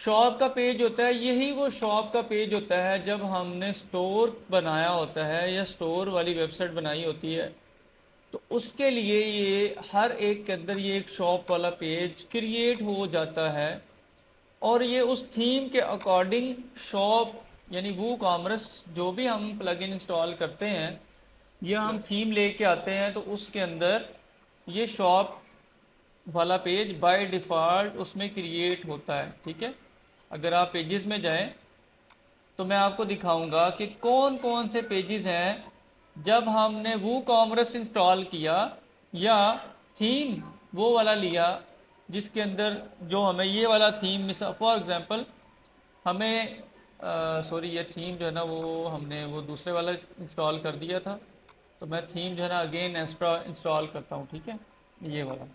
Shop का page होता है, यही वो शॉप का पेज होता है जब हमने स्टोर बनाया होता है या स्टोर वाली वेबसाइट बनाई होती है, तो उसके लिए ये हर एक के अंदर ये एक शॉप वाला पेज क्रिएट हो जाता है। और ये उस थीम के अकॉर्डिंग शॉप यानी वो कॉमर्स जो भी हम प्लगइन इंस्टॉल करते हैं या हम थीम लेके आते हैं, तो उसके अंदर ये शॉप वाला पेज बाय डिफ़ॉल्ट उसमें क्रिएट होता है। ठीक है, अगर आप पेजेस में जाएं तो मैं आपको दिखाऊंगा कि कौन कौन से पेजेस हैं जब हमने वो कॉमर्स इंस्टॉल किया या थीम वो वाला लिया जिसके अंदर जो हमें ये वाला थीम फॉर एग्जांपल हमें सॉरी ये थीम जो है ना वो हमने वो दूसरे वाला इंस्टॉल कर दिया था, तो मैं थीम जो है ना अगेन एक्स्ट्रा इंस्टॉल करता हूँ। ठीक है, ये वाला,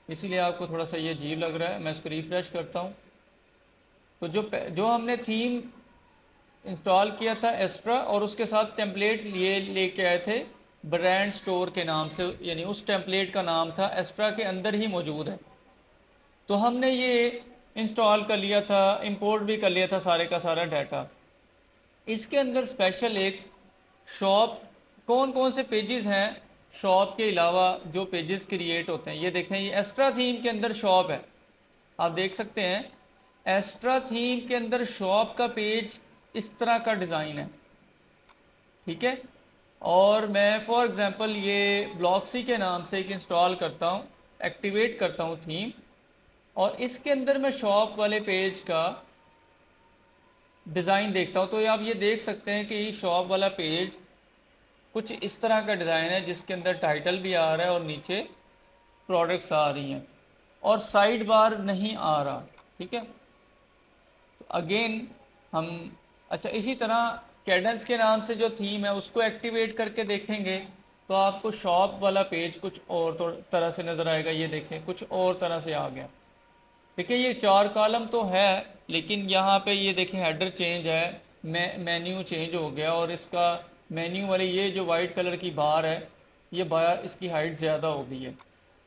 इसीलिए आपको थोड़ा सा ये अजीब लग रहा है। मैं इसको रिफ्रेश करता हूँ। तो जो हमने थीम इंस्टॉल किया था एक्स्ट्रा और उसके साथ टेम्पलेट लिए लेके आए थे ब्रांड स्टोर के नाम से, यानी उस टेम्पलेट का नाम था एक्स्ट्रा के अंदर ही मौजूद है। तो हमने ये इंस्टॉल कर लिया था, इंपोर्ट भी कर लिया था सारे का सारा डाटा। इसके अंदर स्पेशल एक शॉप, कौन कौन से पेजेस हैं शॉप के अलावा जो पेजेस क्रिएट होते हैं, ये देखें ये एक्स्ट्रा थीम के अंदर शॉप है। आप देख सकते हैं एक्स्ट्रा थीम के अंदर शॉप का पेज इस तरह का डिज़ाइन है। ठीक है, और मैं फॉर एग्जांपल ये ब्लॉक्सी के नाम से एक इंस्टॉल करता हूँ, एक्टिवेट करता हूँ थीम, और इसके अंदर मैं शॉप वाले पेज का डिज़ाइन देखता हूँ। तो आप ये देख सकते हैं कि ये शॉप वाला पेज कुछ इस तरह का डिज़ाइन है जिसके अंदर टाइटल भी आ रहा है और नीचे प्रोडक्ट्स आ रही हैं और साइड बार नहीं आ रहा। ठीक है, तो अगेन हम अच्छा इसी तरह कैडेंस के नाम से जो थीम है उसको एक्टिवेट करके देखेंगे तो आपको शॉप वाला पेज कुछ और तरह से नज़र आएगा। ये देखें कुछ और तरह से आ गया। देखिए ये 4 कॉलम तो है, लेकिन यहाँ पे ये देखें हेडर चेंज है, मेन्यू चेंज हो गया, और इसका मेन्यू वाली ये जो वाइट कलर की बार है ये बार इसकी हाइट ज़्यादा हो गई है।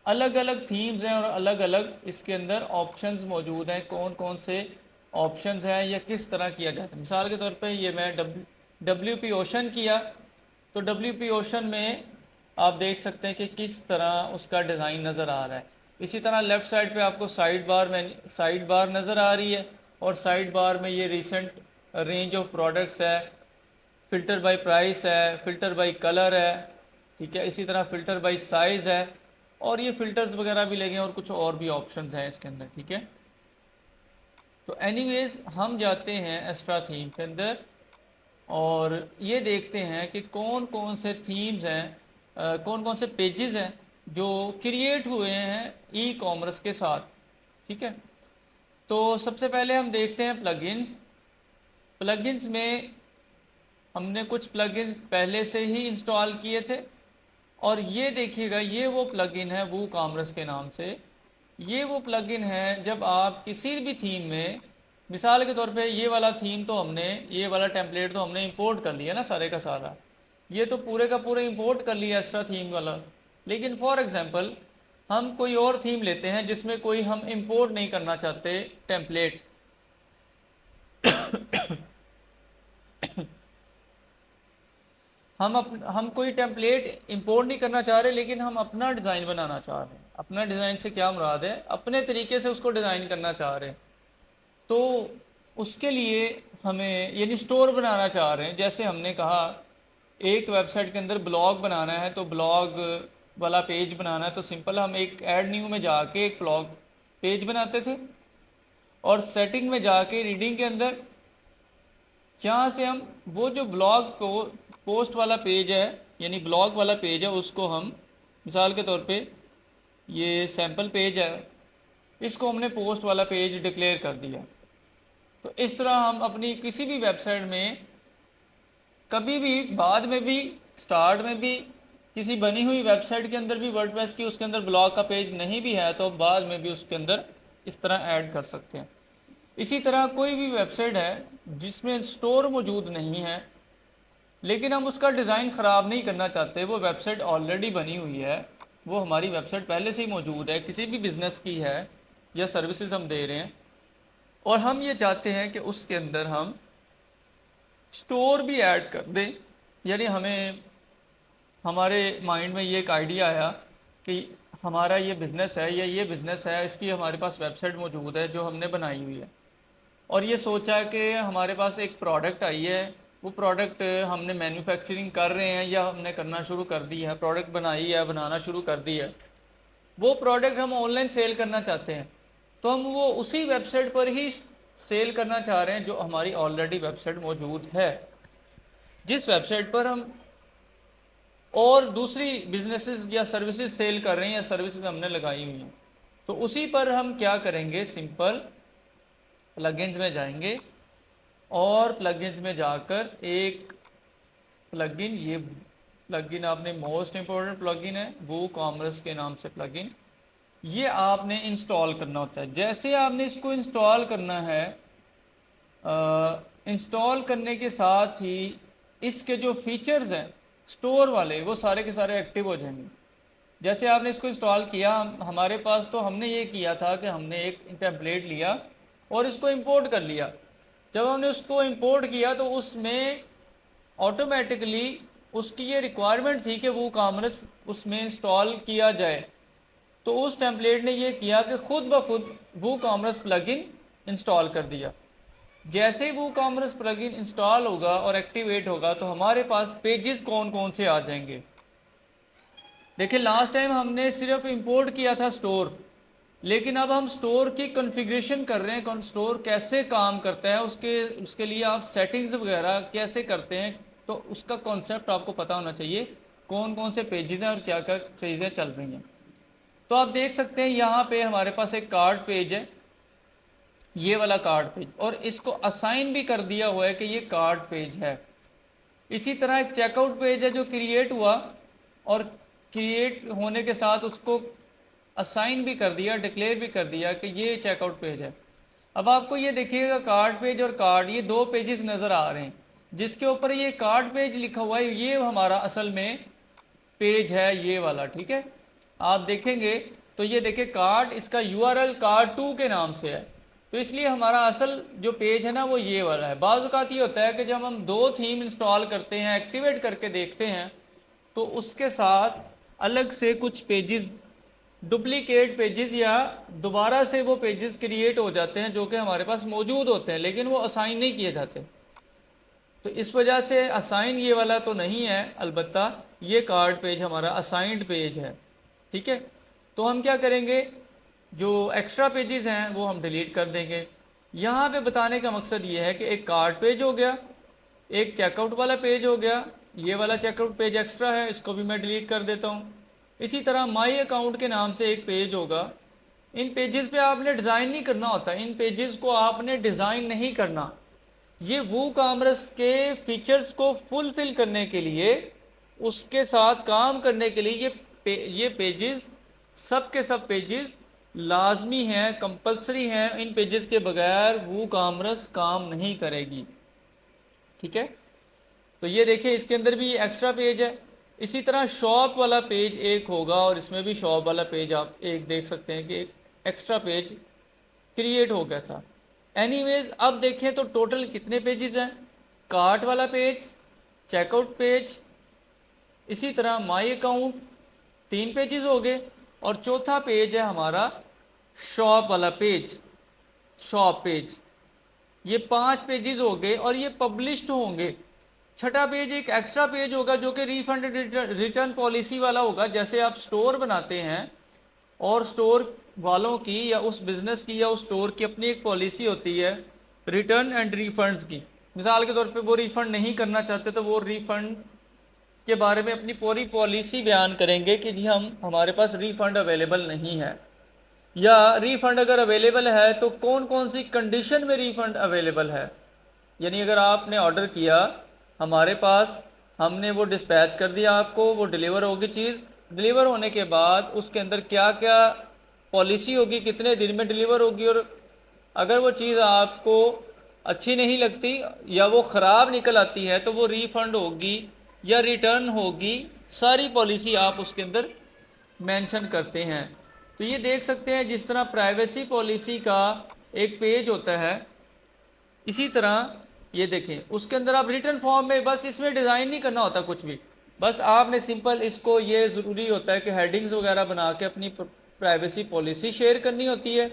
अलग अलग थीम्स हैं और अलग अलग इसके अंदर ऑप्शंस मौजूद हैं, कौन कौन से ऑप्शंस हैं या किस तरह किया जाता है। मिसाल के तौर पे ये मैं WP ओशन किया, तो WP ओशन में आप देख सकते हैं कि किस तरह उसका डिज़ाइन नज़र आ रहा है। इसी तरह लेफ़्ट साइड पे आपको साइड बार नज़र आ रही है, और साइड बार में ये रिसेंट रेंज ऑफ प्रोडक्ट्स है, फ़िल्टर बाय प्राइस है, फ़िल्टर बाय कलर है। ठीक है, इसी तरह फ़िल्टर बाय साइज़ है, और ये फ़िल्टर्स वगैरह भी लगे और कुछ और भी ऑप्शंस हैं इसके अंदर। ठीक है, तो एनीवेज हम जाते हैं एक्स्ट्रा थीम के अंदर और ये देखते हैं कि कौन कौन से थीम्स हैं, कौन कौन से पेजेस हैं जो क्रिएट हुए हैं ई कॉमर्स के साथ। ठीक है, तो सबसे पहले हम देखते हैं प्लगइन्स। प्लगइन्स में हमने कुछ प्लगइन्स पहले से ही इंस्टॉल किए थे, और ये देखिएगा ये वो प्लगइन है वो कॉमर्स के नाम से। ये वो प्लगइन है जब आप किसी भी थीम में, मिसाल के तौर पे ये वाला थीम तो हमने, ये वाला टेम्पलेट तो हमने इंपोर्ट कर लिया ना सारे का सारा, ये तो पूरे का पूरे इंपोर्ट कर लिया एक्स्ट्रा थीम वाला। लेकिन फॉर एग्जांपल हम कोई और थीम लेते हैं जिसमें कोई हम इंपोर्ट नहीं करना चाहते टेम्पलेट हम कोई टेम्पलेट इंपोर्ट नहीं करना चाह रहे, लेकिन हम अपना डिज़ाइन बनाना चाह रहे हैं। अपना डिज़ाइन से क्या मुराद है, अपने तरीके से उसको डिज़ाइन करना चाह रहे हैं। तो उसके लिए हमें यानी स्टोर बनाना चाह रहे हैं। जैसे हमने कहा एक वेबसाइट के अंदर ब्लॉग बनाना है, तो ब्लॉग वाला पेज बनाना है, तो सिंपल हम एक ऐड न्यू में जाके एक ब्लॉग पेज बनाते थे, और सेटिंग में जाके रीडिंग के अंदर यहाँ से हम वो जो ब्लॉग को पोस्ट वाला पेज है यानी ब्लॉग वाला पेज है उसको हम, मिसाल के तौर पे ये सैम्पल पेज है, इसको हमने पोस्ट वाला पेज डिक्लेयर कर दिया। तो इस तरह हम अपनी किसी भी वेबसाइट में कभी भी, बाद में भी, स्टार्ट में भी, किसी बनी हुई वेबसाइट के अंदर भी वर्डप्रेस की उसके अंदर ब्लॉग का पेज नहीं भी है तो बाद में भी उसके अंदर इस तरह ऐड कर सकते हैं। इसी तरह कोई भी वेबसाइट है जिसमें स्टोर मौजूद नहीं है लेकिन हम उसका डिज़ाइन ख़राब नहीं करना चाहते, वो वेबसाइट ऑलरेडी बनी हुई है, वो हमारी वेबसाइट पहले से ही मौजूद है, किसी भी बिज़नेस की है या सर्विसेज हम दे रहे हैं, और हम ये चाहते हैं कि उसके अंदर हम स्टोर भी ऐड कर दें। यानी हमें हमारे माइंड में ये एक आइडिया आया कि हमारा ये बिज़नेस है या ये बिज़नेस है, इसकी हमारे पास वेबसाइट मौजूद है जो हमने बनाई हुई है, और ये सोचा कि हमारे पास एक प्रोडक्ट आई है, वो प्रोडक्ट हमने मैन्युफैक्चरिंग कर रहे हैं या हमने करना शुरू कर दी है, प्रोडक्ट बनाई है, बनाना शुरू कर दी है, वो प्रोडक्ट हम ऑनलाइन सेल करना चाहते हैं, तो हम वो उसी वेबसाइट पर ही सेल करना चाह रहे हैं जो हमारी ऑलरेडी वेबसाइट मौजूद है, जिस वेबसाइट पर हम और दूसरी बिजनेसेस या सर्विसेज सेल कर रहे हैं या सर्विसेज हमने लगाई हुई हैं। तो उसी पर हम क्या करेंगे, सिंपल प्लगइन्स में जाएंगे और प्लगइन्स में जाकर एक प्लगइन, ये प्लगइन आपने मोस्ट इंपॉर्टेंट प्लगइन है वूकॉमर्स के नाम से प्लगइन, ये आपने इंस्टॉल करना होता है। जैसे आपने इसको इंस्टॉल करना है, इंस्टॉल करने के साथ ही इसके जो फीचर्स हैं स्टोर वाले वो सारे के सारे एक्टिव हो जाएंगे। जैसे आपने इसको इंस्टॉल किया, हमारे पास तो हमने ये किया था कि हमने एक टेम्पलेट लिया और इसको इंपोर्ट कर लिया। जब हमने उसको इंपोर्ट किया तो उसमें ऑटोमेटिकली उसकी ये रिक्वायरमेंट थी कि वूकॉमर्स उसमें इंस्टॉल किया जाए, तो उस टेम्पलेट ने ये किया कि खुद ब खुद वूकॉमर्स प्लगइन इंस्टॉल कर दिया। जैसे ही वूकॉमर्स प्लगइन इंस्टॉल होगा और एक्टिवेट होगा तो हमारे पास पेजेस कौन कौन से आ जाएंगे। देखिए लास्ट टाइम हमने सिर्फ इंपोर्ट किया था स्टोर, लेकिन अब हम स्टोर की कॉन्फ़िगरेशन कर रहे हैं, स्टोर कैसे काम करता है, उसके लिए आप सेटिंग्स वगैरह कैसे करते हैं, तो उसका कॉन्सेप्ट आपको पता होना चाहिए, कौन कौन से पेजेस हैं और क्या क्या चीज़ें चल रही हैं। तो आप देख सकते हैं यहाँ पे हमारे पास एक कार्ड पेज है, ये वाला कार्ड पेज, और इसको असाइन भी कर दिया हुआ है कि ये कार्ड पेज है। इसी तरह एक चेकआउट पेज है जो क्रिएट हुआ और क्रिएट होने के साथ उसको असाइन भी कर दिया, डिक्लेयर भी कर दिया कि ये चेकआउट पेज है। अब आपको ये देखिएगा कार्ड पेज और कार्ड, ये दो पेजेस नज़र आ रहे हैं, जिसके ऊपर ये कार्ड पेज लिखा हुआ है ये हमारा असल में पेज है, ये वाला, ठीक है। आप देखेंगे तो ये देखिए कार्ड, इसका URL कार्ड2 के नाम से है, तो इसलिए हमारा असल जो पेज है ना वो ये वाला है। बाज़ औक़ात ये होता है कि जब हम दो थीम इंस्टॉल करते हैं, एक्टिवेट करके देखते हैं, तो उसके साथ अलग से कुछ पेजेस, डुप्लीकेट पेजेस या दोबारा से वो पेजेस क्रिएट हो जाते हैं जो कि हमारे पास मौजूद होते हैं, लेकिन वो असाइन नहीं किए जाते। तो इस वजह से असाइन ये वाला तो नहीं है, अलबत्ता ये कार्ड पेज हमारा असाइंड पेज है, ठीक है। तो हम क्या करेंगे, जो एक्स्ट्रा पेजेस हैं वो हम डिलीट कर देंगे। यहाँ पे बताने का मकसद ये है कि एक कार्ड पेज हो गया, एक चेकआउट वाला पेज हो गया, ये वाला चेकआउट पेज एक्स्ट्रा है, इसको भी मैं डिलीट कर देता हूँ। इसी तरह माई अकाउंट के नाम से एक पेज होगा। इन पेजेस पे आपने डिज़ाइन नहीं करना होता, इन पेजेस को आपने डिज़ाइन नहीं करना। ये वूकॉमर्स के फीचर्स को फुलफिल करने के लिए, उसके साथ काम करने के लिए ये पेजेस, सब के सब पेजेस लाजमी हैं, कंपलसरी हैं। इन पेजेस के बगैर वूकॉमर्स काम नहीं करेगी, ठीक है। तो ये देखिए इसके अंदर भी एक्स्ट्रा पेज है। इसी तरह शॉप वाला पेज एक होगा और इसमें भी शॉप वाला पेज आप एक देख सकते हैं कि एक एक्स्ट्रा पेज क्रिएट हो गया था। एनीवेज अब देखें तो टोटल कितने पेजेस हैं, कार्ट वाला पेज, चेकआउट पेज, इसी तरह माई अकाउंट, 3 पेजेस हो गए, और चौथा पेज है हमारा शॉप वाला पेज, शॉप पेज। ये 5 पेजेस हो गए और ये पब्लिश्ड होंगे। छठा पेज एक एक्स्ट्रा पेज होगा जो कि रिफंड रिटर्न पॉलिसी वाला होगा। जैसे आप स्टोर बनाते हैं और स्टोर वालों की या उस बिज़नेस की या उस स्टोर की अपनी एक पॉलिसी होती है रिटर्न एंड रिफंड्स की। मिसाल के तौर पे वो रिफ़ंड नहीं करना चाहते तो वो रिफ़ंड के बारे में अपनी पूरी पॉलिसी बयान करेंगे कि जी हमारे पास रिफ़ंड अवेलेबल नहीं है, या रिफ़ंड अगर अवेलेबल है तो कौन कौन सी कंडीशन में रिफ़ंड अवेलेबल है। यानी अगर आपने ऑर्डर किया हमारे पास, हमने वो डिस्पैच कर दिया आपको, वो डिलीवर होगी चीज़, डिलीवर होने के बाद उसके अंदर क्या क्या पॉलिसी होगी, कितने दिन में डिलीवर होगी, और अगर वो चीज़ आपको अच्छी नहीं लगती या वो ख़राब निकल आती है तो वो रिफ़ंड होगी या रिटर्न होगी, सारी पॉलिसी आप उसके अंदर मेंशन करते हैं। तो ये देख सकते हैं जिस तरह प्राइवेसी पॉलिसी का एक पेज होता है, इसी तरह ये देखें, उसके अंदर आप रिटर्न फॉर्म में बस इसमें डिज़ाइन नहीं करना होता कुछ भी, बस आपने सिंपल इसको, ये ज़रूरी होता है कि हेडिंग्स वगैरह बना के अपनी प्राइवेसी पॉलिसी शेयर करनी होती है,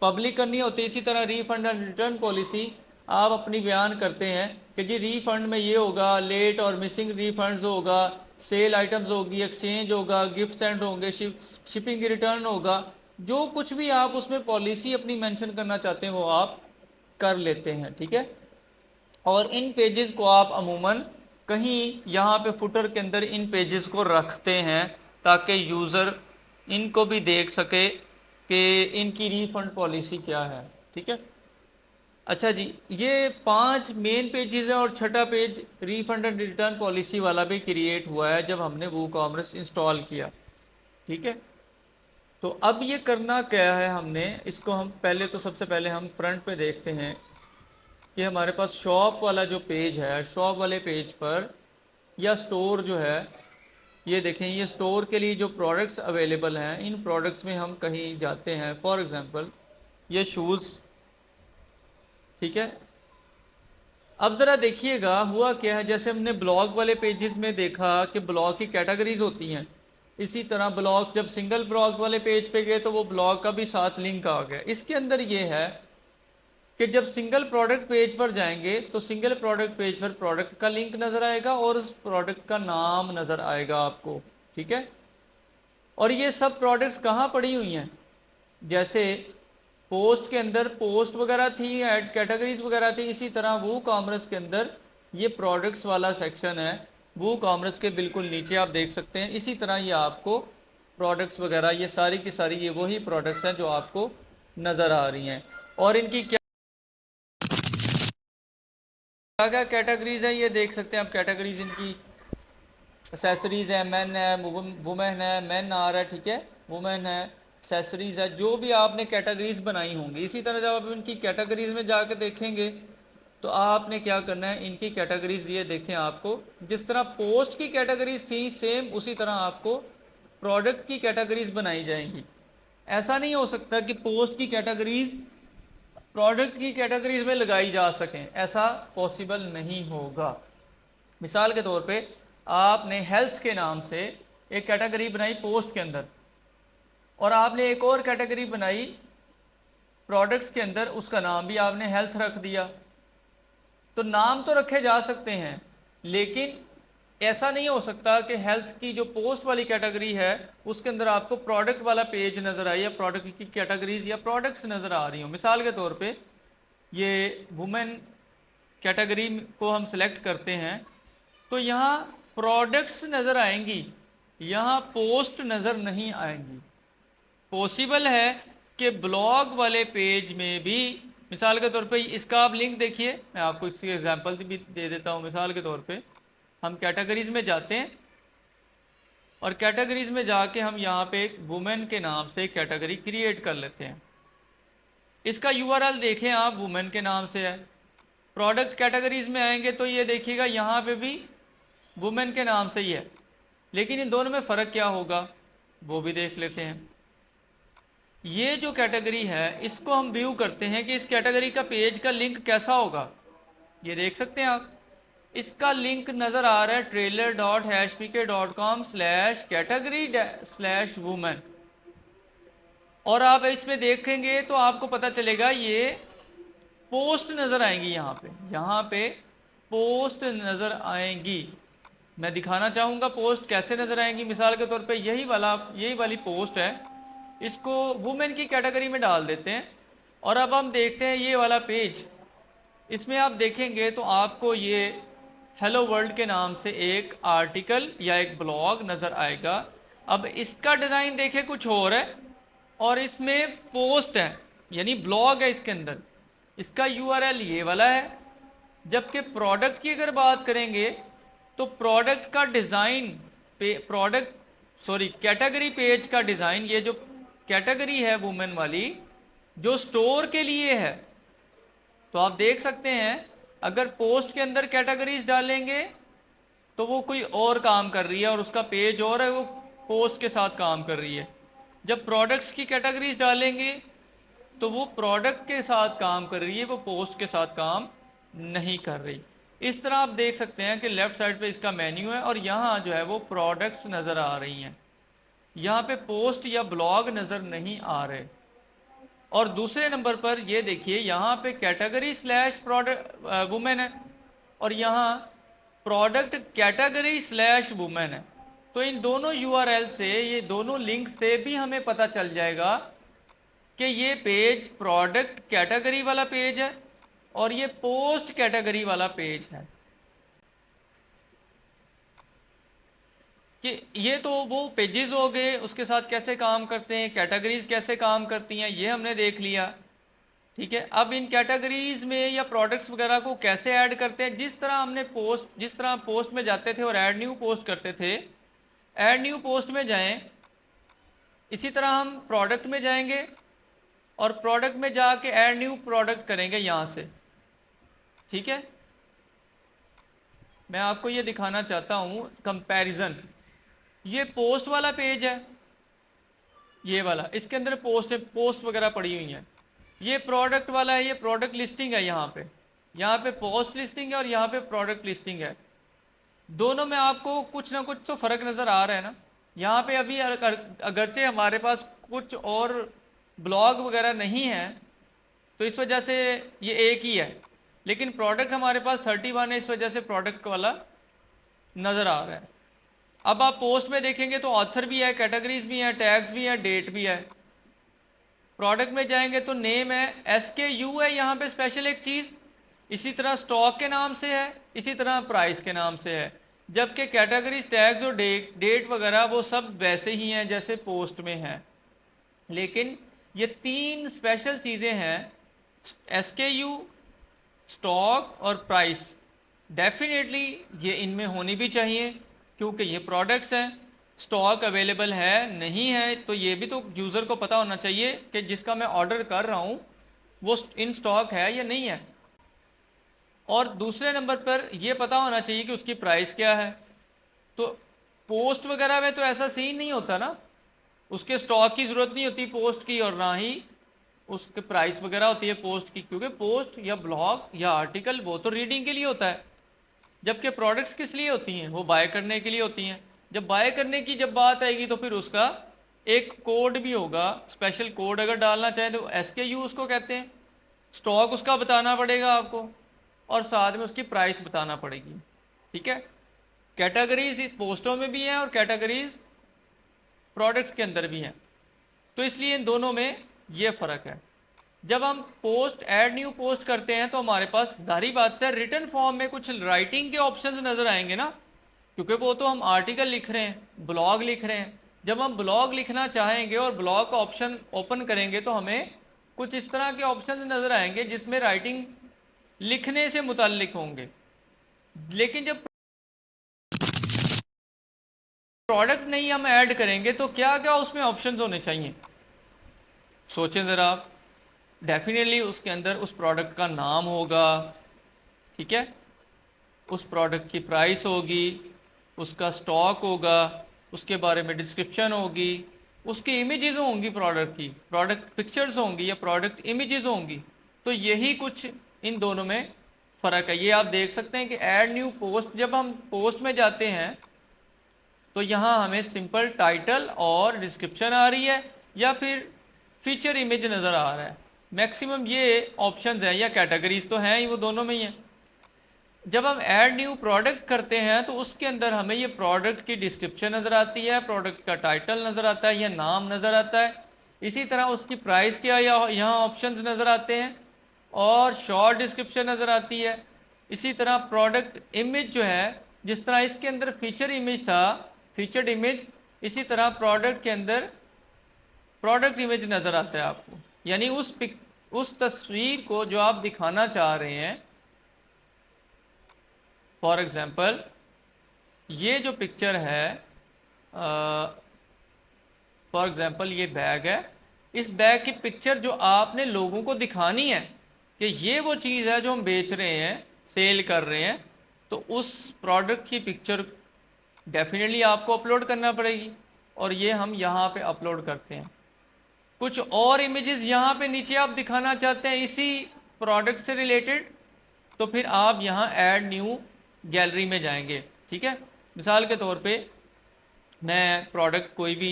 पब्लिक करनी होती है। इसी तरह रीफंड एंड रिटर्न पॉलिसी आप अपनी बयान करते हैं कि जी रीफंड में ये होगा, लेट और मिसिंग रीफंड्स होगा, सेल आइटम्स होगी, एक्सचेंज होगा, गिफ्ट सेंड होंगे, शिपिंग रिटर्न होगा, जो कुछ भी आप उसमें पॉलिसी अपनी मेंशन करना चाहते हैं वो आप कर लेते हैं, ठीक है। और इन पेजेस को आप अमूमन कहीं यहाँ पे फुटर के अंदर इन पेजेस को रखते हैं ताकि यूज़र इनको भी देख सके कि इनकी रीफंड पॉलिसी क्या है, ठीक है। अच्छा जी, ये 5 मेन पेजेस हैं और छठा page refund and return policy वाला भी क्रिएट हुआ है जब हमने वूकॉमर्स इंस्टॉल किया, ठीक है। तो अब ये करना क्या है हमने, इसको हम पहले तो सबसे पहले हम फ्रंट पे देखते हैं कि हमारे पास शॉप वाला जो पेज है, शॉप वाले पेज पर या स्टोर जो है, ये देखें, ये स्टोर के लिए जो प्रोडक्ट्स अवेलेबल हैं, इन प्रोडक्ट्स में हम कहीं जाते हैं, फॉर एग्जांपल ये शूज़, ठीक है। अब ज़रा देखिएगा हुआ क्या है, जैसे हमने ब्लॉग वाले पेजेस में देखा कि ब्लॉग की कैटेगरीज होती हैं, इसी तरह ब्लॉग जब सिंगल ब्लॉग वाले पेज पे गए तो वो ब्लॉग का भी साथ लिंक आ गया। इसके अंदर ये है कि जब सिंगल प्रोडक्ट पेज पर जाएंगे तो सिंगल प्रोडक्ट पेज पर प्रोडक्ट का लिंक नज़र आएगा और उस प्रोडक्ट का नाम नज़र आएगा आपको, ठीक है। और ये सब प्रोडक्ट्स कहाँ पड़ी हुई हैं, जैसे पोस्ट के अंदर पोस्ट वगैरह थी, ऐड कैटेगरीज वगैरह थी, इसी तरह वो कॉमर्स के अंदर ये प्रोडक्ट्स वाला सेक्शन है, वो कॉमर्स के बिल्कुल नीचे आप देख सकते हैं। इसी तरह ये आपको प्रोडक्ट्स वगैरह, ये सारी की सारी ये वही प्रोडक्ट्स हैं जो आपको नज़र आ रही हैं। और इनकी क्या क्या कैटेगरीज है ये देख सकते हैं आप, कैटेगरीज इनकी एसेसरीज है, मैन है, वुमेन है, मैन आ रहा है, ठीक है, वुमेन है, एसेसरीज है, जो भी आपने कैटेगरीज बनाई होंगी। इसी तरह जब आप इनकी कैटेगरीज में जाकर देखेंगे तो आपने क्या करना है, इनकी कैटेगरीज ये देखें, आपको जिस तरह पोस्ट की कैटेगरीज थी सेम उसी तरह आपको प्रोडक्ट की कैटेगरीज बनाई जाएंगी। ऐसा नहीं हो सकता कि पोस्ट की कैटेगरीज प्रोडक्ट की कैटेगरीज में लगाई जा सकें, ऐसा पॉसिबल नहीं होगा। मिसाल के तौर पे आपने हेल्थ के नाम से एक कैटेगरी बनाई पोस्ट के अंदर और आपने एक और कैटेगरी बनाई प्रोडक्ट्स के अंदर, उसका नाम भी आपने हेल्थ रख दिया, तो नाम तो रखे जा सकते हैं लेकिन ऐसा नहीं हो सकता कि हेल्थ की जो पोस्ट वाली कैटेगरी है उसके अंदर आपको प्रोडक्ट वाला पेज नज़र आए या प्रोडक्ट की कैटेगरीज या प्रोडक्ट्स नज़र आ रही हो। मिसाल के तौर पे ये वुमेन कैटेगरी को हम सेलेक्ट करते हैं तो यहाँ प्रोडक्ट्स नज़र आएंगी, यहाँ पोस्ट नज़र नहीं आएंगी। पॉसिबल है कि ब्लॉग वाले पेज में भी, मिसाल के तौर पे इसका आप लिंक देखिए, मैं आपको इसकी एग्जांपल भी दे देता हूँ। मिसाल के तौर पे हम कैटेगरीज में जाते हैं और कैटेगरीज में जाके हम यहाँ पे एक वुमेन के नाम से कैटेगरी क्रिएट कर लेते हैं। इसका यूआरएल देखें आप, वुमेन के नाम से है। प्रोडक्ट कैटेगरीज में आएंगे तो ये देखिएगा यहाँ पे भी वुमेन के नाम से ही है, लेकिन इन दोनों में फ़र्क क्या होगा वो भी देख लेते हैं। ये जो कैटेगरी है इसको हम व्यू करते हैं कि इस कैटेगरी का पेज का लिंक कैसा होगा। ये देख सकते हैं आप, इसका लिंक नज़र आ रहा है trailer.hpk.com/category/women, और आप इसमें देखेंगे तो आपको पता चलेगा ये पोस्ट नज़र आएंगी, यहाँ पे पोस्ट नज़र आएंगी। मैं दिखाना चाहूँगा पोस्ट कैसे नज़र आएंगी। मिसाल के तौर पे यही वाली पोस्ट है, इसको वुमेन की कैटेगरी में डाल देते हैं और अब हम देखते हैं ये वाला पेज। इसमें आप देखेंगे तो आपको ये हेलो वर्ल्ड के नाम से एक आर्टिकल या एक ब्लॉग नज़र आएगा। अब इसका डिज़ाइन देखें कुछ और है और इसमें पोस्ट है यानी ब्लॉग है इसके अंदर, इसका यूआरएल ये वाला है। जबकि प्रोडक्ट की अगर बात करेंगे तो प्रोडक्ट का डिज़ाइन कैटेगरी पेज का डिज़ाइन, ये जो कैटेगरी है वुमेन वाली जो स्टोर के लिए है, तो आप देख सकते हैं अगर पोस्ट के अंदर कैटेगरीज डालेंगे तो वो कोई और काम कर रही है और उसका पेज और है, वो पोस्ट के साथ काम कर रही है। जब प्रोडक्ट्स की कैटेगरीज डालेंगे तो वो प्रोडक्ट के साथ काम कर रही है, वो पोस्ट के साथ काम नहीं कर रही। इस तरह आप देख सकते हैं कि लेफ्ट साइड पे इसका मेन्यू है और यहाँ जो है वो प्रोडक्ट्स नज़र आ रही हैं, यहाँ पे पोस्ट या ब्लॉग नज़र नहीं आ रहे। और दूसरे नंबर पर ये देखिए यहाँ पे कैटेगरी स्लैश प्रोडक्ट वुमेन है और यहाँ प्रोडक्ट कैटेगरी स्लैश वुमेन है। तो इन दोनों यूआरएल से, ये दोनों लिंक से भी हमें पता चल जाएगा कि ये पेज प्रोडक्ट कैटेगरी वाला पेज है और ये पोस्ट कैटेगरी वाला पेज है। कि ये तो वो पेजेस हो गए, उसके साथ कैसे काम करते हैं, कैटेगरीज कैसे काम करती हैं, ये हमने देख लिया। ठीक है, अब इन कैटेगरीज में या प्रोडक्ट्स वगैरह को कैसे ऐड करते हैं, जिस तरह पोस्ट में जाते थे और ऐड न्यू पोस्ट करते थे, ऐड न्यू पोस्ट में जाएं, इसी तरह हम प्रोडक्ट में जाएंगे और प्रोडक्ट में जाके ऐड न्यू प्रोडक्ट करेंगे यहाँ से। ठीक है, मैं आपको ये दिखाना चाहता हूँ कंपैरिजन। ये पोस्ट वाला पेज है, ये वाला, इसके अंदर पोस्ट वगैरह पड़ी हुई है। ये प्रोडक्ट वाला है, ये प्रोडक्ट लिस्टिंग है। यहाँ पे पोस्ट लिस्टिंग है और यहाँ पे प्रोडक्ट लिस्टिंग है। दोनों में आपको कुछ ना कुछ तो फर्क नज़र आ रहा है ना। यहाँ पे अभी अगरचे हमारे पास कुछ और ब्लॉग वगैरह नहीं है तो इस वजह से ये एक ही है, लेकिन प्रोडक्ट हमारे पास 31 है, इस वजह से प्रोडक्ट वाला नज़र आ रहा है। अब आप पोस्ट में देखेंगे तो ऑथर भी है, कैटेगरीज भी हैं, टैग्स भी हैं, डेट भी है। प्रोडक्ट में जाएंगे तो नेम है, SKU है यहाँ पे स्पेशल एक चीज़, इसी तरह स्टॉक के नाम से है, इसी तरह प्राइस के नाम से है। जबकि कैटेगरीज, टैग्स और डेट वगैरह वो सब वैसे ही हैं जैसे पोस्ट में हैं, लेकिन ये तीन स्पेशल चीज़ें हैं, SKU, स्टॉक और प्राइस। डेफिनेटली ये इनमें होनी भी चाहिए क्योंकि ये प्रोडक्ट्स हैं। स्टॉक अवेलेबल है नहीं है तो ये भी तो यूज़र को पता होना चाहिए कि जिसका मैं ऑर्डर कर रहा हूँ वो इन स्टॉक है या नहीं है। और दूसरे नंबर पर यह पता होना चाहिए कि उसकी प्राइस क्या है। तो पोस्ट वगैरह में तो ऐसा सीन नहीं होता ना, उसके स्टॉक की ज़रूरत नहीं होती पोस्ट की, और ना ही उसके प्राइस वगैरह होती है पोस्ट की, क्योंकि पोस्ट या ब्लॉग या आर्टिकल वो तो रीडिंग के लिए होता है, जबकि प्रोडक्ट्स किस लिए होती हैं, वो बाय करने के लिए होती हैं। जब बाय करने की जब बात आएगी तो फिर उसका एक कोड भी होगा, स्पेशल कोड अगर डालना चाहें तो SKU उसको कहते हैं। स्टॉक उसका बताना पड़ेगा आपको और साथ में उसकी प्राइस बताना पड़ेगी। ठीक है, कैटेगरीज पोस्टों में भी हैं और कैटेगरीज प्रोडक्ट्स के अंदर भी हैं, तो इसलिए इन दोनों में ये फ़र्क है। जब हम पोस्ट ऐड न्यू पोस्ट करते हैं तो हमारे पास जाहिर बात है रिटन फॉर्म में कुछ राइटिंग के ऑप्शंस नज़र आएंगे ना, क्योंकि वो तो हम आर्टिकल लिख रहे हैं, ब्लॉग लिख रहे हैं। जब हम ब्लॉग लिखना चाहेंगे और ब्लॉग का ऑप्शन ओपन करेंगे तो हमें कुछ इस तरह के ऑप्शन नज़र आएंगे जिसमें राइटिंग लिखने से मुताल्लिक होंगे। लेकिन जब प्रोडक्ट नहीं हम ऐड करेंगे तो क्या क्या उसमें ऑप्शंस होने चाहिए, सोचें ज़रा आप। डेफिनेटली उसके अंदर उस प्रोडक्ट का नाम होगा, ठीक है, उस प्रोडक्ट की प्राइस होगी, उसका स्टॉक होगा, उसके बारे में डिस्क्रिप्शन होगी, उसकी इमेजेस होंगी, प्रोडक्ट की प्रोडक्ट पिक्चर्स होंगी या प्रोडक्ट इमेजेस होंगी। तो यही कुछ इन दोनों में फ़र्क है। ये आप देख सकते हैं कि ऐड न्यू पोस्ट, जब हम पोस्ट में जाते हैं तो यहाँ हमें सिंपल टाइटल और डिस्क्रिप्शन आ रही है या फिर फीचर इमेज नज़र आ रहा है। मैक्सिमम ये ऑप्शंस हैं, या कैटेगरीज तो हैं ही, वो दोनों में ही हैं। जब हम ऐड न्यू प्रोडक्ट करते हैं तो उसके अंदर हमें ये प्रोडक्ट की डिस्क्रिप्शन नज़र आती है, प्रोडक्ट का टाइटल नज़र आता है या नाम नज़र आता है, इसी तरह उसकी प्राइस क्या यहाँ ऑप्शंस नज़र आते हैं और शॉर्ट डिस्क्रिप्शन नज़र आती है। इसी तरह प्रोडक्ट इमेज जो है, जिस तरह इसके अंदर फीचर इमेज था, फीचर्ड इमेज, इसी तरह प्रोडक्ट के अंदर प्रोडक्ट इमेज नज़र आता है आपको, यानी उस तस्वीर को जो आप दिखाना चाह रहे हैं। फॉर एग्जांपल ये जो पिक्चर है, फॉर एग्जांपल ये बैग है, इस बैग की पिक्चर जो आपने लोगों को दिखानी है कि ये वो चीज़ है जो हम बेच रहे हैं, सेल कर रहे हैं, तो उस प्रोडक्ट की पिक्चर डेफिनेटली आपको अपलोड करना पड़ेगी और ये हम यहाँ पे अपलोड करते हैं। कुछ और इमेजेस यहाँ पे नीचे आप दिखाना चाहते हैं इसी प्रोडक्ट से रिलेटेड, तो फिर आप यहाँ ऐड न्यू गैलरी में जाएंगे। ठीक है, मिसाल के तौर पे मैं प्रोडक्ट कोई भी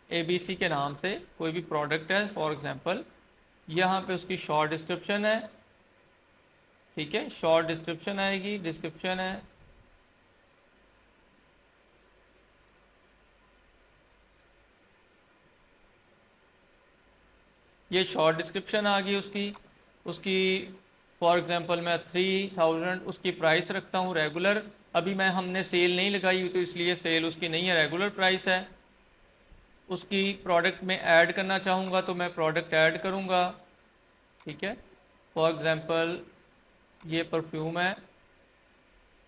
ABC के नाम से कोई भी प्रोडक्ट है फॉर एग्जांपल, यहाँ पे उसकी शॉर्ट डिस्क्रिप्शन है। ठीक है, शॉर्ट डिस्क्रिप्शन आएगी, डिस्क्रिप्शन है, ये शॉर्ट डिस्क्रिप्शन आ गई उसकी फॉर एग्जांपल मैं 3000 उसकी प्राइस रखता हूँ रेगुलर। अभी हमने सेल नहीं लगाई हुई तो इसलिए सेल उसकी नहीं है, रेगुलर प्राइस है। उसकी प्रोडक्ट में ऐड करना चाहूँगा तो मैं प्रोडक्ट ऐड करूँगा। ठीक है, फॉर एग्जांपल ये परफ्यूम है,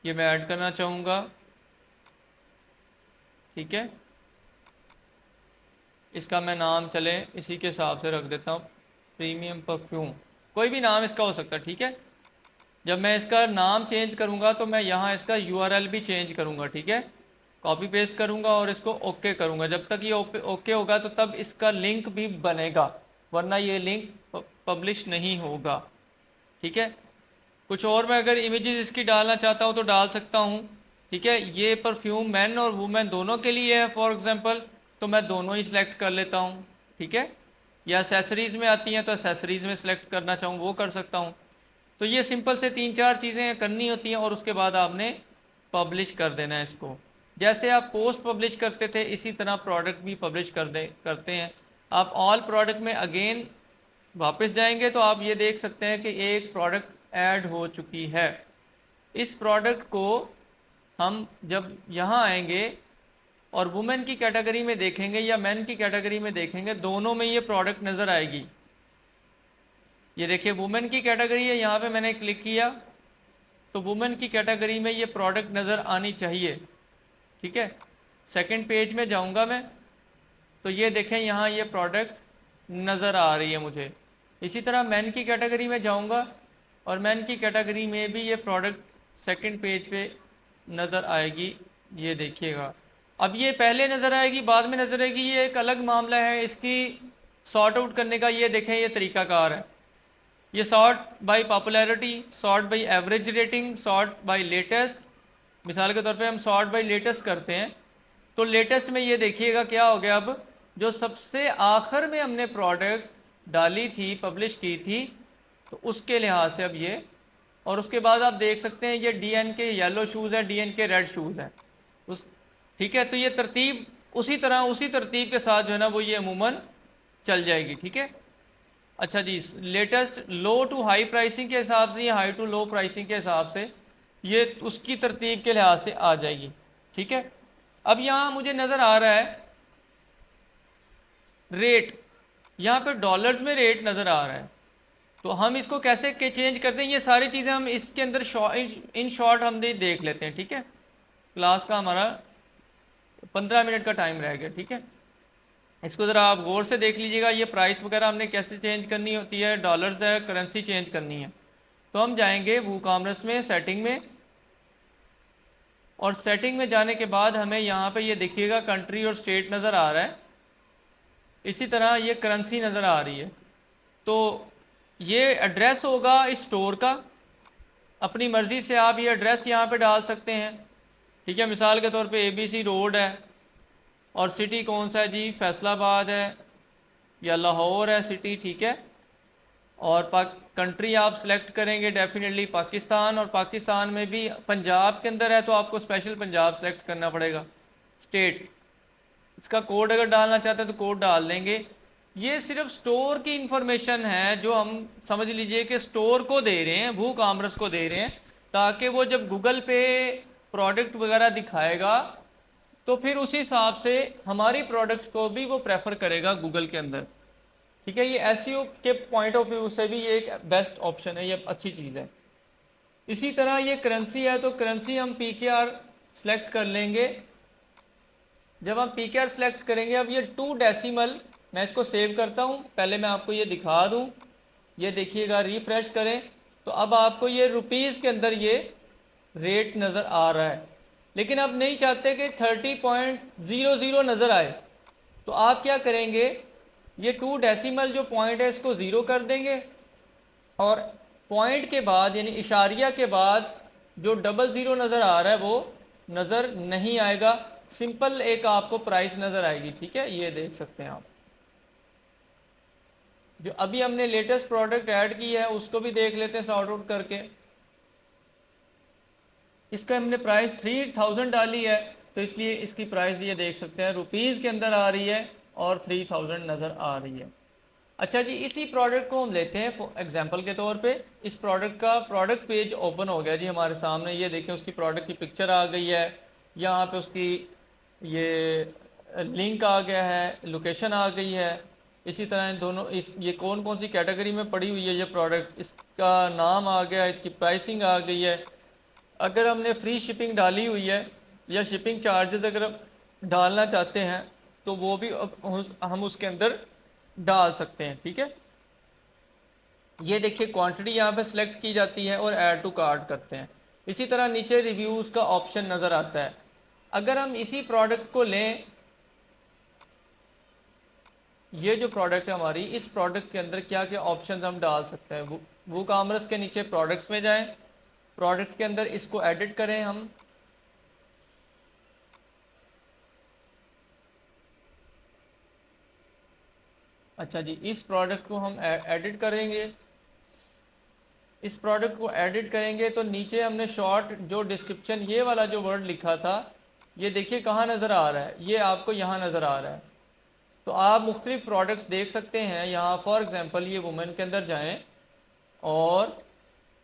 ये मैं ऐड करना चाहूँगा। ठीक है, इसका मैं नाम चले इसी के हिसाब से रख देता हूँ, प्रीमियम परफ्यूम, कोई भी नाम इसका हो सकता है। ठीक है, जब मैं इसका नाम चेंज करूँगा तो मैं यहाँ इसका URL भी चेंज करूँगा। ठीक है, कॉपी पेस्ट करूँगा और इसको ओके करूँगा। जब तक ये ओके होगा तो तब इसका लिंक भी बनेगा, वरना ये लिंक पब्लिश नहीं होगा। ठीक है, कुछ और मैं अगर इमेजेस इसकी डालना चाहता हूँ तो डाल सकता हूँ। ठीक है, ये परफ्यूम मैन और वुमेन दोनों के लिए है फॉर एग्जांपल, तो मैं दोनों ही सिलेक्ट कर लेता हूँ। ठीक है, या एसेसरीज़ में आती हैं तो एसेसरीज़ में सिलेक्ट करना चाहूँ वो कर सकता हूँ। तो ये सिंपल से 3-4 चीज़ें करनी होती हैं और उसके बाद आपने पब्लिश कर देना है इसको। जैसे आप पोस्ट पब्लिश करते थे इसी तरह प्रोडक्ट भी पब्लिश करते हैं। आप ऑल प्रोडक्ट में अगेन वापस जाएंगे तो आप ये देख सकते हैं कि एक प्रोडक्ट ऐड हो चुकी है। इस प्रोडक्ट को हम जब यहाँ आएंगे और वुमेन की कैटेगरी में देखेंगे या मेन की कैटेगरी में देखेंगे, दोनों में ये प्रोडक्ट नज़र आएगी। ये देखिए वुमेन की कैटेगरी है, यहाँ पे मैंने क्लिक किया तो वुमेन की कैटेगरी में ये प्रोडक्ट नज़र आनी चाहिए। ठीक है, सेकंड पेज में जाऊँगा मैं तो ये देखें यहाँ ये प्रोडक्ट नज़र आ रही है मुझे। इसी तरह मेन की कैटेगरी में जाऊँगा और मेन की कैटेगरी में भी ये प्रोडक्ट सेकंड पेज पे नज़र आएगी। ये देखिएगा, अब ये पहले नज़र आएगी बाद में नज़र आएगी, ये एक अलग मामला है। इसकी सॉर्ट आउट करने का ये देखें ये तरीकाकार है। ये sort by popularity, sort by average rating, sort by latest. मिसाल के तौर पे हम सॉर्ट बाय लेटेस्ट करते हैं तो लेटेस्ट में ये देखिएगा क्या हो गया, अब जो सबसे आखिर में हमने प्रोडक्ट डाली थी, पब्लिश की थी, तो उसके लिहाज से अब ये, और उसके बाद आप देख सकते हैं ये DN के येलो शूज़ है, DN के रेड शूज़ है उस। ठीक है, तो ये तरतीब उसी तरतीब के साथ जो है ना वो ये अमूमन चल जाएगी। ठीक है, अच्छा जी, latest low to high pricing के हिसाब से या हाई टू लो प्राइसिंग के हिसाब से ये उसकी तरतीब के लिहाज से आ जाएगी। ठीक है, अब यहाँ मुझे नज़र आ रहा है रेट, यहाँ पे डॉलर्स में रेट नज़र आ रहा है, तो हम इसको कैसे चेंज करते हैं, ये सारी चीज़ें हम इसके अंदर इन शॉर्ट हम देख लेते हैं। ठीक है, क्लास का हमारा 15 मिनट का टाइम रह गया। ठीक है, इसको ज़रा आप गौर से देख लीजिएगा, ये प्राइस वगैरह हमने कैसे चेंज करनी होती है, डॉलर्स है, करेंसी चेंज करनी है। तो हम जाएंगे वूकॉमर्स में, सेटिंग में, और सेटिंग में जाने के बाद हमें यहाँ पे ये देखिएगा कंट्री और स्टेट नज़र आ रहा है, इसी तरह ये करेंसी नज़र आ रही है। तो ये एड्रेस होगा इस स्टोर का, अपनी मर्ज़ी से आप ये एड्रेस यहाँ पे डाल सकते हैं। ठीक है, मिसाल के तौर पे ABC रोड है और सिटी कौन सा है जी, फैसलाबाद है या लाहौर है सिटी। ठीक है, और कंट्री आप सेलेक्ट करेंगे डेफिनेटली पाकिस्तान, और पाकिस्तान में भी पंजाब के अंदर है तो आपको स्पेशल पंजाब सेलेक्ट करना पड़ेगा। स्टेट, इसका कोड अगर डालना चाहते हैं तो कोड डाल देंगे। ये सिर्फ स्टोर की इंफॉर्मेशन है जो हम समझ लीजिए कि स्टोर को दे रहे हैं, वूकॉमर्स को दे रहे हैं, ताकि वो जब गूगल पे प्रोडक्ट वगैरह दिखाएगा तो फिर उस हिसाब से हमारी प्रोडक्ट्स को भी वो प्रेफर करेगा गूगल के अंदर। ठीक है, ये SEO के पॉइंट ऑफ व्यू से भी ये एक बेस्ट ऑप्शन है, ये अच्छी चीज़ है। इसी तरह ये करेंसी है तो करेंसी हम PKR सेलेक्ट कर लेंगे। जब हम PKR सेलेक्ट करेंगे, अब ये 2 डेसिमल, मैं इसको सेव करता हूँ, पहले मैं आपको ये दिखा दूँ। ये देखिएगा, रिफ्रेश करें तो अब आपको ये रुपीज़ के अंदर ये रेट नज़र आ रहा है, लेकिन आप नहीं चाहते कि 30.00 नज़र आए, तो आप क्या करेंगे, ये 2 डेसिमल जो पॉइंट है इसको 0 कर देंगे और पॉइंट के बाद यानी इशारिया के बाद जो 00 नज़र आ रहा है वो नज़र नहीं आएगा, सिंपल एक आपको प्राइस नज़र आएगी। ठीक है, ये देख सकते हैं आप। जो अभी हमने लेटेस्ट प्रोडक्ट ऐड किया है उसको भी देख लेते हैं सॉर्ट आउट करके। इसका हमने प्राइस 3000 डाली है, तो इसलिए इसकी प्राइस ये देख सकते हैं रुपीज़ के अंदर आ रही है और 3000 नज़र आ रही है। अच्छा जी, इसी प्रोडक्ट को हम लेते हैं एग्जांपल के तौर पे। इस प्रोडक्ट का प्रोडक्ट पेज ओपन हो गया जी हमारे सामने। ये देखें उसकी प्रोडक्ट की पिक्चर आ गई है, यहाँ पे उसकी ये लिंक आ गया है, लोकेशन आ गई है। इसी तरह इन दोनों ये कौन कौन सी कैटेगरी में पड़ी हुई है ये प्रोडक्ट, इसका नाम आ गया, इसकी प्राइसिंग आ गई है। अगर हमने फ्री शिपिंग डाली हुई है या शिपिंग चार्जेस अगर डालना चाहते हैं तो वो भी हम उसके अंदर डाल सकते हैं। ठीक है, ये देखिए क्वांटिटी यहाँ पे सिलेक्ट की जाती है और ऐड टू कार्ट करते हैं। इसी तरह नीचे रिव्यूज़ का ऑप्शन नज़र आता है। अगर हम इसी प्रोडक्ट को लें, ये जो प्रोडक्ट है हमारी, इस प्रोडक्ट के अंदर क्या क्या ऑप्शन हम डाल सकते हैं। वो कॉमर्स के नीचे प्रोडक्ट्स में जाएं, प्रोडक्ट्स के अंदर इसको एडिट करें हम। अच्छा जी, इस प्रोडक्ट को हम एडिट करेंगे। इस प्रोडक्ट को एडिट करेंगे तो नीचे हमने शॉर्ट जो डिस्क्रिप्शन ये वाला जो वर्ड लिखा था, ये देखिए कहाँ नज़र आ रहा है, ये आपको यहाँ नज़र आ रहा है। तो आप मुख्तलिफ प्रोडक्ट्स देख सकते हैं यहाँ। फॉर एग्जांपल ये वुमेन के अंदर जाएं और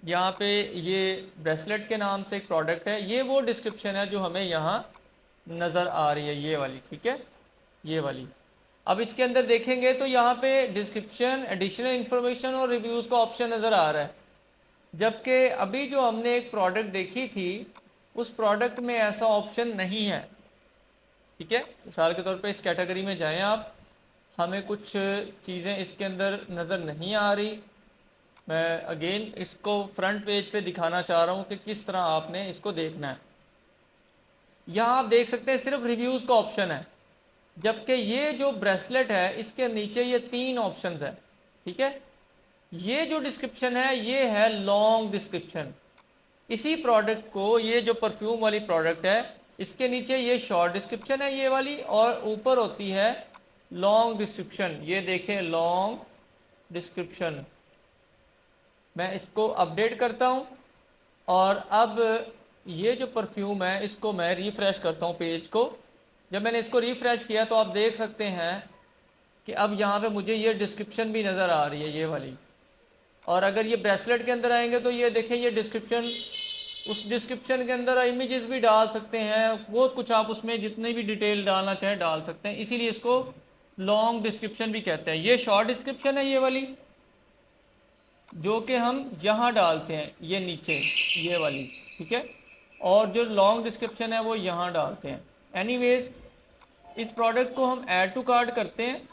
यहाँ पे ये ब्रेसलेट के नाम से एक प्रोडक्ट है, ये वो डिस्क्रिप्शन है जो हमें यहाँ नज़र आ रही है, ये वाली। ठीक है, ये वाली। अब इसके अंदर देखेंगे तो यहाँ पे डिस्क्रिप्शन, एडिशनल इंफॉर्मेशन और रिव्यूज़ का ऑप्शन नज़र आ रहा है, जबकि अभी जो हमने एक प्रोडक्ट देखी थी उस प्रोडक्ट में ऐसा ऑप्शन नहीं है। ठीक है, मिसाल के तौर पे इस कैटेगरी में जाएं आप, हमें कुछ चीज़ें इसके अंदर नज़र नहीं आ रही। मैं अगेन इसको फ्रंट पेज पे दिखाना चाह रहा हूँ कि किस तरह आपने इसको देखना है। यहाँ आप देख सकते हैं सिर्फ रिव्यूज़ का ऑप्शन है, जबकि ये जो ब्रेसलेट है इसके नीचे ये 3 ऑप्शंस है। ठीक है, ये जो डिस्क्रिप्शन है ये है लॉन्ग डिस्क्रिप्शन। इसी प्रोडक्ट को, ये जो परफ्यूम वाली प्रोडक्ट है, इसके नीचे ये शॉर्ट डिस्क्रिप्शन है ये वाली, और ऊपर होती है लॉन्ग डिस्क्रिप्शन। ये देखें लॉन्ग डिस्क्रिप्शन। मैं इसको अपडेट करता हूँ और अब ये जो परफ्यूम है इसको मैं रिफ्रेश करता हूँ पेज को। जब मैंने इसको रिफ्रेश किया तो आप देख सकते हैं कि अब यहाँ पे मुझे ये डिस्क्रिप्शन भी नज़र आ रही है, ये वाली। और अगर ये ब्रेसलेट के अंदर आएंगे तो ये देखें ये डिस्क्रिप्शन, उस डिस्क्रिप्शन के अंदर इमेजेस भी डाल सकते हैं, बहुत कुछ आप उसमें जितनी भी डिटेल डालना चाहें डाल सकते हैं, इसीलिए इसको लॉन्ग डिस्क्रिप्शन भी कहते हैं। ये शॉर्ट डिस्क्रिप्शन है ये वाली, जो कि हम यहाँ डालते हैं, ये नीचे ये वाली। ठीक है, और जो लॉन्ग डिस्क्रिप्शन है वो यहाँ डालते हैं। एनीवेज, इस प्रोडक्ट को हम ऐड टू कार्ट करते हैं।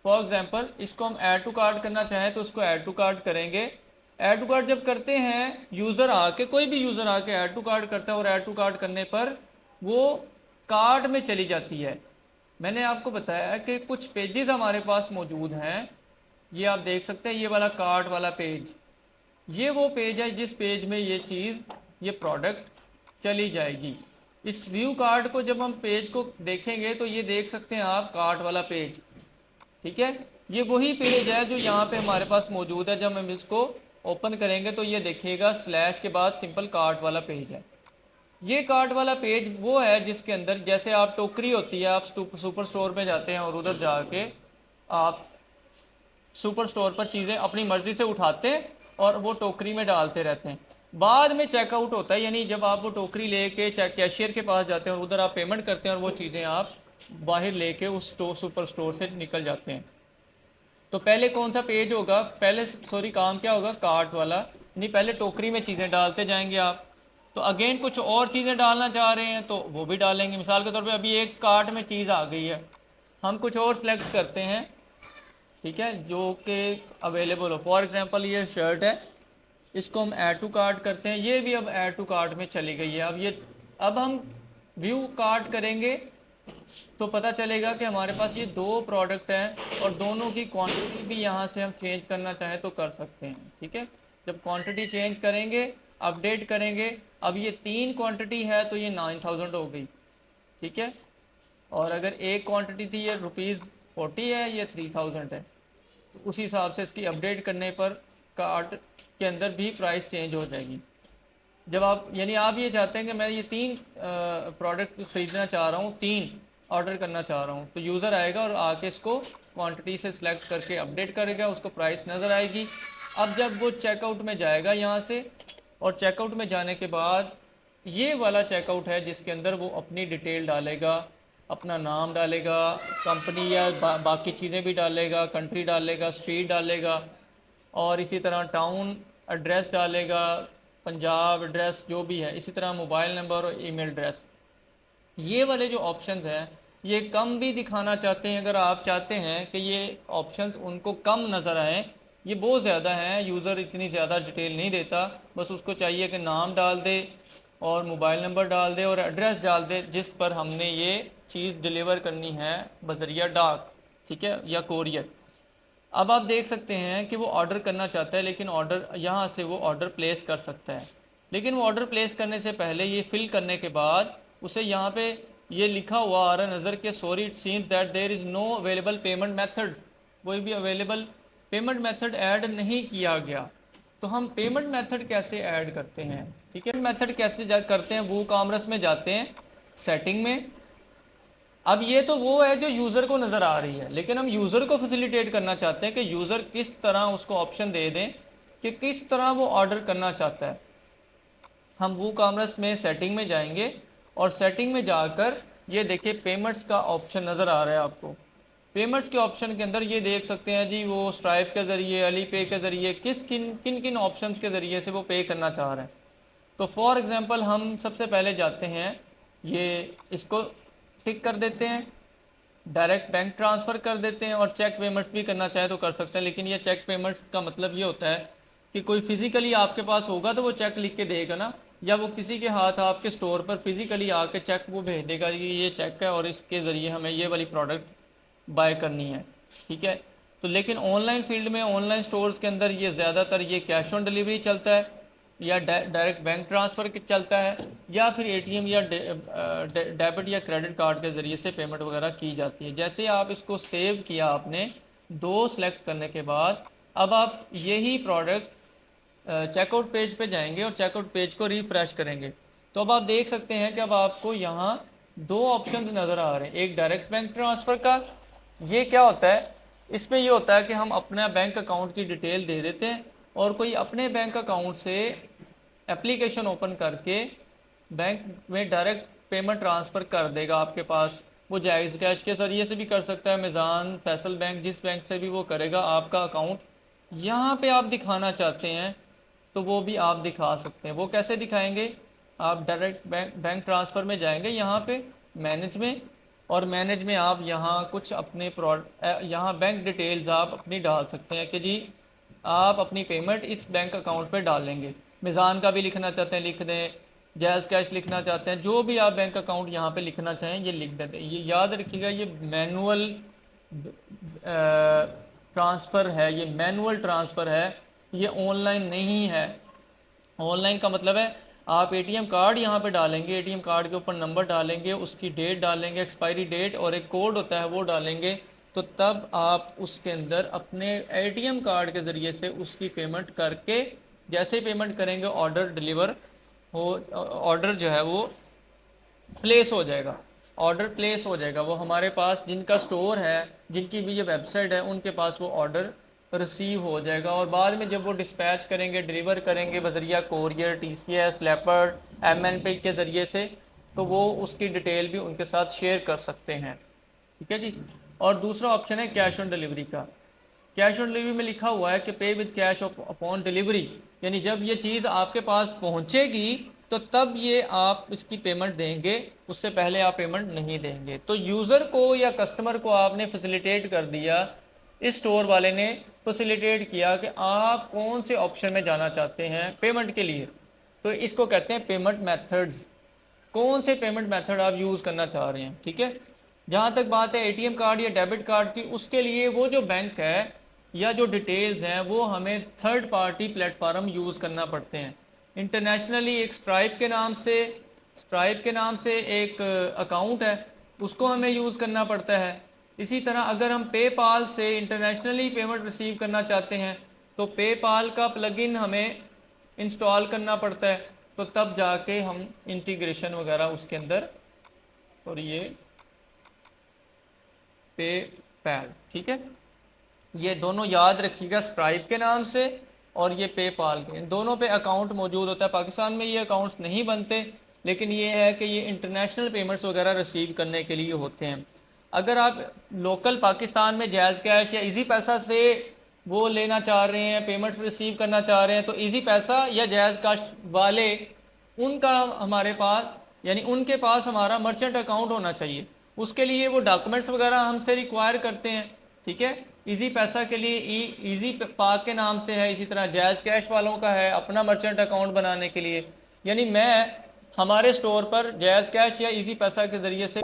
फॉर एग्जांपल इसको हम ऐड टू कार्ट करना चाहें तो उसको ऐड टू कार्ट करेंगे। ऐड टू कार्ट जब करते हैं, यूज़र आके, कोई भी यूज़र आके ऐड टू कार्ट करता है और ऐड टू कार्ट करने पर वो कार्ट में चली जाती है। मैंने आपको बताया कि कुछ पेजेस हमारे पास मौजूद हैं, ये आप देख सकते हैं, ये वाला कार्ट वाला पेज, ये वो पेज है जिस पेज में ये चीज़, ये प्रोडक्ट चली जाएगी। इस व्यू कार्ड को जब हम पेज को देखेंगे तो ये देख सकते हैं आप कार्ट वाला पेज। ठीक है, ये वही पेज है जो यहाँ पे हमारे पास मौजूद है। जब हम इसको ओपन करेंगे तो ये देखिएगा स्लैश के बाद सिंपल कार्ट वाला पेज है। ये कार्ट वाला पेज वो है जिसके अंदर, जैसे आप टोकरी होती है, आप सुपर स्टोर में जाते हैं और उधर जाके आप सुपर स्टोर पर चीज़ें अपनी मर्जी से उठाते हैं और वो टोकरी में डालते रहते हैं। बाद में चेकआउट होता है, यानी जब आप वो टोकरी लेके कैशियर के पास जाते हैं और उधर आप पेमेंट करते हैं और वो चीज़ें आप बाहर लेके उस सुपर स्टोर से निकल जाते हैं। तो पहले कौन सा पेज होगा, पहले सॉरी काम क्या होगा, कार्ट वाला। नहीं, पहले टोकरी में चीज़ें डालते जाएंगे आप। तो अगेन कुछ और चीज़ें डालना चाह रहे हैं तो वो भी डालेंगे। मिसाल के तौर पे अभी एक कार्ट में चीज़ आ गई है, हम कुछ और सेलेक्ट करते हैं, ठीक है, जो कि अवेलेबल हो। फॉर एग्जांपल ये शर्ट है, इसको हम ऐड टू कार्ट करते हैं, ये भी अब ऐड टू कार्ट में चली गई है। अब हम व्यू कार्ट करेंगे तो पता चलेगा कि हमारे पास ये दो प्रोडक्ट हैं और दोनों की क्वांटिटी भी यहाँ से हम चेंज करना चाहें तो कर सकते हैं। ठीक है, जब क्वांटिटी चेंज करेंगे, अपडेट करेंगे, अब ये 3 क्वांटिटी है तो ये 9000 हो गई। ठीक है, और अगर एक क्वांटिटी थी, ये ₹40 है, ये 3000 है, तो उसी हिसाब से इसकी अपडेट करने पर कार्ट के अंदर भी प्राइस चेंज हो जाएगी। जब आप यानी आप ये चाहते हैं कि मैं ये 3 प्रोडक्ट ख़रीदना चाह रहा हूँ, 3 ऑर्डर करना चाह रहा हूँ, तो यूज़र आएगा और आके इसको क्वांटिटी से सिलेक्ट करके अपडेट करेगा, उसको प्राइस नज़र आएगी। अब जब वो चेकआउट में जाएगा यहाँ से, और चेकआउट में जाने के बाद ये वाला चेकआउट है जिसके अंदर वो अपनी डिटेल डालेगा, अपना नाम डालेगा, कंपनी या बाकी चीज़ें भी डालेगा, कंट्री डालेगा, स्ट्रीट डालेगा, और इसी तरह टाउन एड्रेस डालेगा, पंजाब एड्रेस जो भी है, इसी तरह मोबाइल नंबर और ईमेल एड्रेस। ये वाले जो ऑप्शंस हैं ये कम भी दिखाना चाहते हैं, अगर आप चाहते हैं कि ये ऑप्शंस उनको कम नज़र आएँ, ये बहुत ज़्यादा हैं, यूज़र इतनी ज़्यादा डिटेल नहीं देता, बस उसको चाहिए कि नाम डाल दे और मोबाइल नंबर डाल दे और एड्रेस डाल दे जिस पर हमने ये चीज़ डिलीवर करनी है बजरिया डाक, ठीक है, या कोरियर। अब आप देख सकते हैं कि वो ऑर्डर करना चाहता है, लेकिन ऑर्डर यहाँ से वो ऑर्डर प्लेस कर सकता है, लेकिन वो ऑर्डर प्लेस करने से पहले ये फिल करने के बाद उसे यहाँ पे ये लिखा हुआ आ रहा है नज़र के, sorry it seems that there is no available payment method, कोई भी अवेलेबल पेमेंट मेथड ऐड नहीं किया गया। तो हम पेमेंट मेथड कैसे ऐड करते हैं? ठीक है, मेथड कैसे करते हैं? वो कॉमर्स में जाते हैं, सेटिंग में। अब ये तो वो है जो यूज़र को नज़र आ रही है, लेकिन हम यूज़र को फैसिलिटेट करना चाहते हैं कि यूज़र किस तरह, उसको ऑप्शन दे दें कि किस तरह वो ऑर्डर करना चाहता है। हम वो कॉमर्स में सेटिंग में जाएंगे और सेटिंग में जाकर ये देखिए पेमेंट्स का ऑप्शन नज़र आ रहा है आपको। पेमेंट्स के ऑप्शन के अंदर ये देख सकते हैं जी, वो स्ट्राइप के ज़रिए, अली पे के ज़रिए, किन किन ऑप्शन के ज़रिए से वो पे करना चाह रहे हैं। तो फॉर एग्ज़ाम्पल हम सबसे पहले जाते हैं, ये इसको टिक कर देते हैं, डायरेक्ट बैंक ट्रांसफ़र कर देते हैं, और चेक पेमेंट्स भी करना चाहे तो कर सकते हैं। लेकिन ये चेक पेमेंट्स का मतलब ये होता है कि कोई फिज़िकली आपके पास होगा तो वो चेक लिख के देगा ना, या वो किसी के हाथ आपके स्टोर पर फिज़िकली आके चेक वो भेज देगा कि ये चेक है और इसके ज़रिए हमें ये वाली प्रोडक्ट बाय करनी है। ठीक है, तो लेकिन ऑनलाइन फील्ड में, ऑनलाइन स्टोर्स के अंदर ये ज़्यादातर ये कैश ऑन डिलीवरी चलता है, या डायरेक्ट बैंक ट्रांसफ़र चलता है, या फिर एटीएम या डेबिट या क्रेडिट कार्ड के ज़रिए से पेमेंट वगैरह की जाती है। जैसे आप इसको सेव किया आपने, 2 सेलेक्ट करने के बाद अब आप यही प्रोडक्ट चेकआउट पेज पे जाएंगे और चेकआउट पेज को रिफ्रेश करेंगे, तो अब आप देख सकते हैं कि अब आपको यहाँ 2 ऑप्शंस नज़र आ रहे हैं। एक डायरेक्ट बैंक ट्रांसफ़र का, ये क्या होता है, इसमें ये होता है कि हम अपना बैंक अकाउंट की डिटेल दे देते हैं और कोई अपने बैंक अकाउंट से एप्लीकेशन ओपन करके बैंक में डायरेक्ट पेमेंट ट्रांसफ़र कर देगा आपके पास। वो जायज़ कैश के ज़रिए से भी कर सकता है, मिज़ान, फैसल बैंक, जिस बैंक से भी वो करेगा। आपका अकाउंट यहाँ पे आप दिखाना चाहते हैं तो वो भी आप दिखा सकते हैं। वो कैसे दिखाएंगे? आप डायरेक्ट बैंक ट्रांसफ़र में जाएंगे, यहाँ पे मैनेज में, और मैनेज में आप यहाँ कुछ अपने यहाँ बैंक डिटेल्स आप अपनी डाल सकते हैं कि जी आप अपनी पेमेंट इस बैंक अकाउंट पे डालेंगे। मिज़ान का भी लिखना चाहते हैं लिख दें, जायज़ कैश लिखना चाहते हैं, जो भी आप बैंक अकाउंट यहाँ पे लिखना चाहें ये लिख देते हैं। ये याद रखिएगा, ये मैनुअल ट्रांसफ़र है, ये मैनुअल ट्रांसफ़र है, ये ऑनलाइन नहीं है। ऑनलाइन का मतलब है आप एटीएम कार्ड यहाँ पे डालेंगे, एटीएम कार्ड के ऊपर नंबर डालेंगे, उसकी डेट डालेंगे, एक्सपायरी डेट, और एक कोड होता है वो डालेंगे, तो तब आप उसके अंदर अपने एटीएम कार्ड के ज़रिए से उसकी पेमेंट करके, जैसे ही पेमेंट करेंगे ऑर्डर डिलीवर हो, ऑर्डर जो है वो प्लेस हो जाएगा, ऑर्डर प्लेस हो जाएगा। वो हमारे पास जिनका स्टोर है, जिनकी भी ये वेबसाइट है, उनके पास वो ऑर्डर रिसीव हो जाएगा, और बाद में जब वो डिस्पैच करेंगे, डिलीवर करेंगे बजरिया कोरियर, टीसीएस, लेपर्ड, एमएनपी के ज़रिए से, तो वो उसकी डिटेल भी उनके साथ शेयर कर सकते हैं। ठीक है जी। और दूसरा ऑप्शन है कैश ऑन डिलीवरी का। कैश ऑन डिलीवरी में लिखा हुआ है कि पे विद कैश अपॉन डिलीवरी, यानी जब ये चीज़ आपके पास पहुंचेगी तो तब ये आप इसकी पेमेंट देंगे, उससे पहले आप पेमेंट नहीं देंगे। तो यूज़र को या कस्टमर को आपने फैसिलिटेट कर दिया, इस स्टोर वाले ने फैसिलिटेट किया कि आप कौन से ऑप्शन में जाना चाहते हैं पेमेंट के लिए। तो इसको कहते हैं पेमेंट मेथड्स, कौन से पेमेंट मेथड आप यूज़ करना चाह रहे हैं। ठीक है, जहाँ तक बात है एटीएम कार्ड या डेबिट कार्ड की, उसके लिए वो जो बैंक है या जो डिटेल्स हैं वो हमें थर्ड पार्टी प्लेटफॉर्म यूज़ करना पड़ते हैं। इंटरनेशनली एक स्ट्राइप के नाम से एक अकाउंट है, उसको हमें यूज़ करना पड़ता है। इसी तरह अगर हम पेपाल से इंटरनेशनली पेमेंट रिसीव करना चाहते हैं तो पेपाल का प्लगइन हमें इंस्टॉल करना पड़ता है, तो तब जाके हम इंटीग्रेशन वगैरह उसके अंदर, और ये पेपैल, ठीक है। ये दोनों याद रखिएगा, स्ट्राइप के नाम से और ये पेपाल के, इन दोनों पे अकाउंट मौजूद होता है। पाकिस्तान में ये अकाउंट्स नहीं बनते, लेकिन ये है कि ये इंटरनेशनल पेमेंट्स वगैरह रिसीव करने के लिए होते हैं। अगर आप लोकल पाकिस्तान में जैज़ कैश या इजी पैसा से वो लेना चाह रहे हैं, पेमेंट रिसीव करना चाह रहे हैं, तो इजी पैसा या जैज़ कैश वाले, उनका हमारे पास, यानी उनके पास हमारा मर्चेंट अकाउंट होना चाहिए। उसके लिए वो डॉक्यूमेंट्स वगैरह हमसे रिक्वायर करते हैं, ठीक है। इजी पैसा के लिए इजी पाक के नाम से है, इसी तरह जैज़ कैश वालों का है अपना मर्चेंट अकाउंट बनाने के लिए। यानी मैं हमारे स्टोर पर जैज़ कैश या इजी पैसा के ज़रिए से